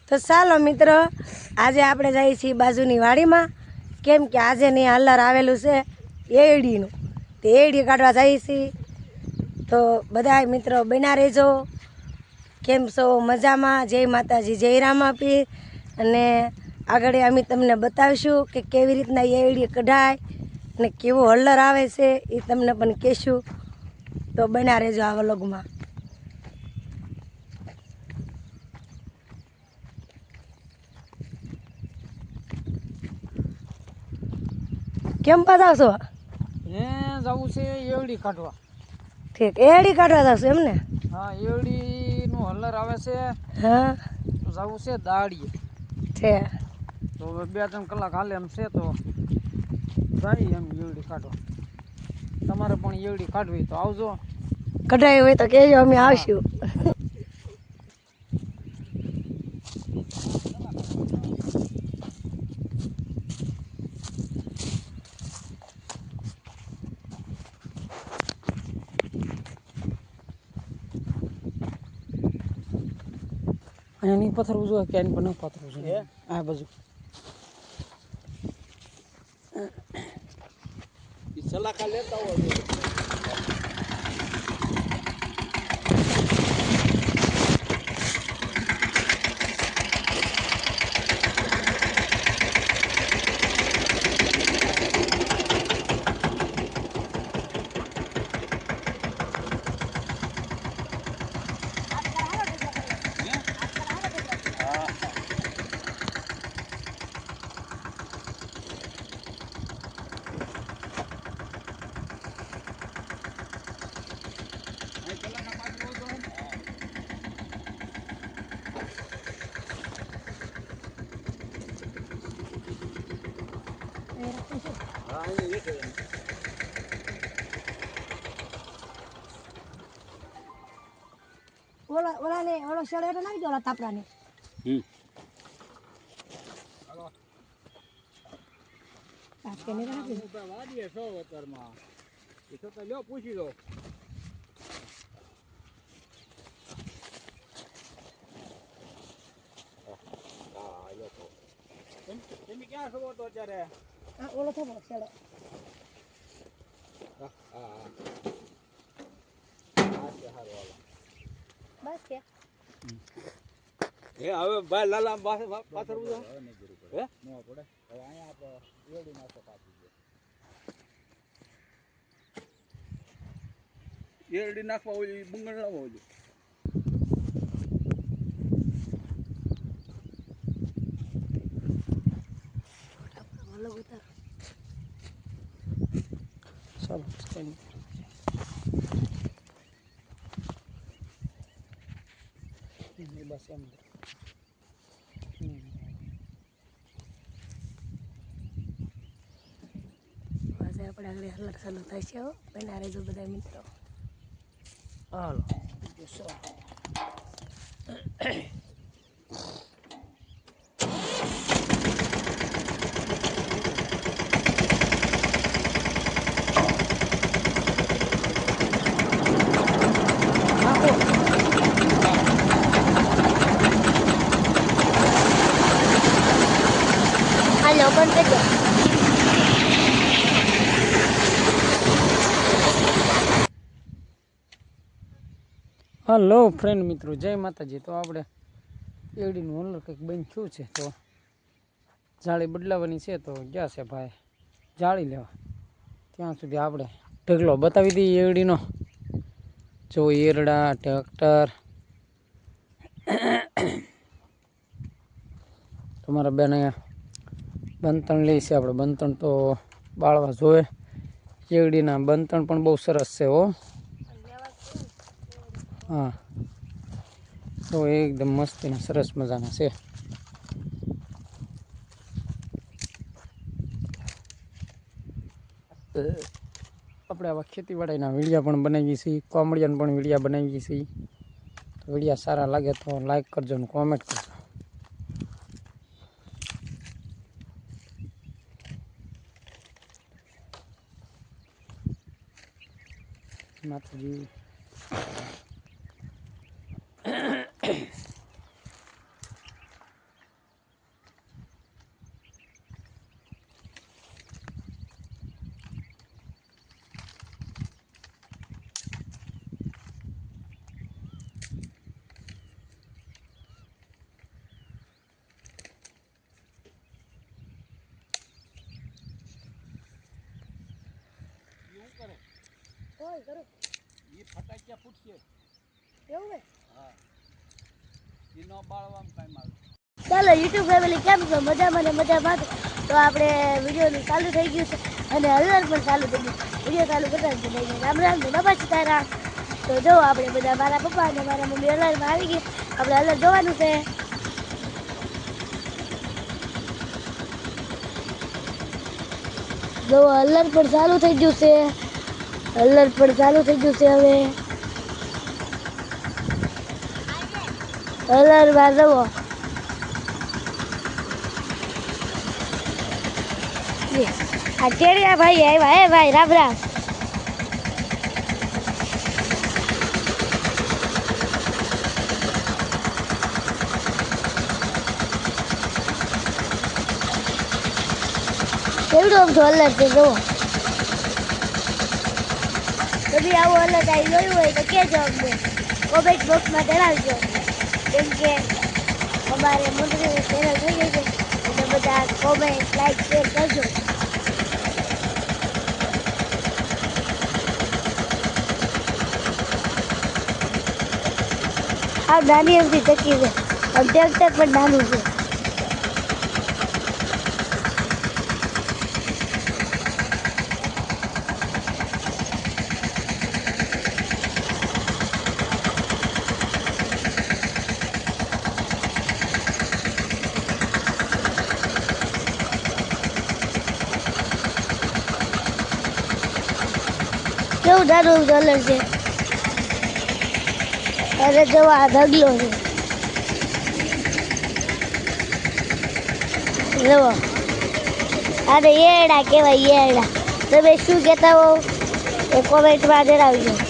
તો ચાલો મિત્રો, આજે આપણે જઈએ છીએ બાજુની વાડીમાં, કેમ કે આજે ની હલ્લર આવેલું છે એડીનું, તે એડી કાઢવા જઈએ છીએ. તો બધા મિત્રો બના રહેજો. કેમ છો? મજામાં? જય માતાજી, જય રામાપીર. અને આગળ અમે તમને બતાવીશું કે કેવી રીતના એડી કઢાય અને કેવો હલ્લર આવે છે એ તમને પણ કહેશું. તો બના રહેજો આ વ્લોગમાં. કેમ પધાવશો? જવું છે એવડી કાઢવા. ઠીક, એડી કાઢવા જશો એમ ને? હા, એવડી નું હલર આવે છે. હા, જવું છે દાડીએ. છે તો 2-3 કલાક હાલે એમ છે, તો જાય એમ એવડી કાઢવા. તમારે પણ એવડી કાઢવી તો આવજો. કઢાઈ હોય તો કહેજો, અમે આવશું. અહીં પથરવું જોઈએ કે આની પર ન પથરવું જોઈએ? આ બાજુ સલાહ લેતા હોય. ઓલો શેડો એટલે નાખી દો, ઓલા તાપડાને. પૂછી લો. તમે ક્યાં છો તો અત્યારે? ઓલો થોડો શેડો. બસ કે હવે ભાઈ લાલા પાથરવું હે નો પડે. હવે અહીંયા આપણે એવડી નાખો પાછી એરડી નાખવા હોય બંગણ ના હોય. ચાલો બસ એમ. આજે આપણે આગળ હલર ચાલુ થાય છે. બના રહેજો બધા મિત્રો. હાલો હાલો પણ કરજો. હલો ફ્રેન્ડ મિત્રો, જય માતાજી. તો આપણે એડીનું હલર કંઈક બંધ થયું છે, તો જાળી બદલાવાની છે. તો ગયા છે ભાઈ જાળી લેવા. ત્યાં સુધી આપણે ઢગલો બતાવી દઈએ એડીનો. જો એરડા, ટ્રેક્ટર. તમારા બેન અહીંયા બંતણ લે છે. આપણે બંતણ તો બાળવા જોઈએ. એડીના બંતણ પણ બહુ સરસ છે હો. હા, તો એકદમ મસ્તીના સરસ મજાના છે. આપણે આવા ખેતીવાડીના વિડીયા પણ બનાવીએ છીએ, કોમેડિયન પણ વિડીયા બનાવીએ છીએ. તો વિડીયા સારા લાગે તો લાઈક કરજો અને કોમેન્ટ કરજો. માતાજી ઓય કરો એ ફટાક્યા ફૂટશે એવું હે હા એ ન બાળવામાં કાંઈ માલ ચાલો યુટ્યુબ ફેમિલી કેમ છો મજામાં ને મજામાં તો આપણે વિડીયોનું ચાલુ થઈ ગયું છે અને હલર પણ ચાલુ થઈ ગયું વિડીયો ચાલુ કરતા જ બધાને રામ રામ ને બાપા સીતારામ તો જો આપણે બધા મારા પપ્પા અને મારા મમ્મી હલરમાં આવી ગઈ આપણે હલર જોવાનું છે જો હલર પણ ચાલુ થઈ ગયું છે હલર પણ ચાલુ થઈ ગયું છે હવે હલરમાં જવો આ ટેડિયા ભાઈ આવ્યા હે ભાઈ રામ રામ કેવડું આમ તો અલગ છે જુઓ કદી આવું અલગ આવી જોયું હોય તો કહેજો અમને કોમેન્ટ બોક્સમાં જણાવજો કેમ કે અમારે મંત્રીની ચેનલ થઈ ગઈ છે એટલે બધા કોમેન્ટ લાઈક શેર કરજો આ નાની એમથી ચકી છે આમ ટ્રેક્ટર પણ નાનું છે કેવું નાનું ડોલર છે અરે જવા આ ઢગલો છે જુઓ આને એડા કહેવાય એડા તમે શું કહેતા હો એ કોમેન્ટમાં જણાવજો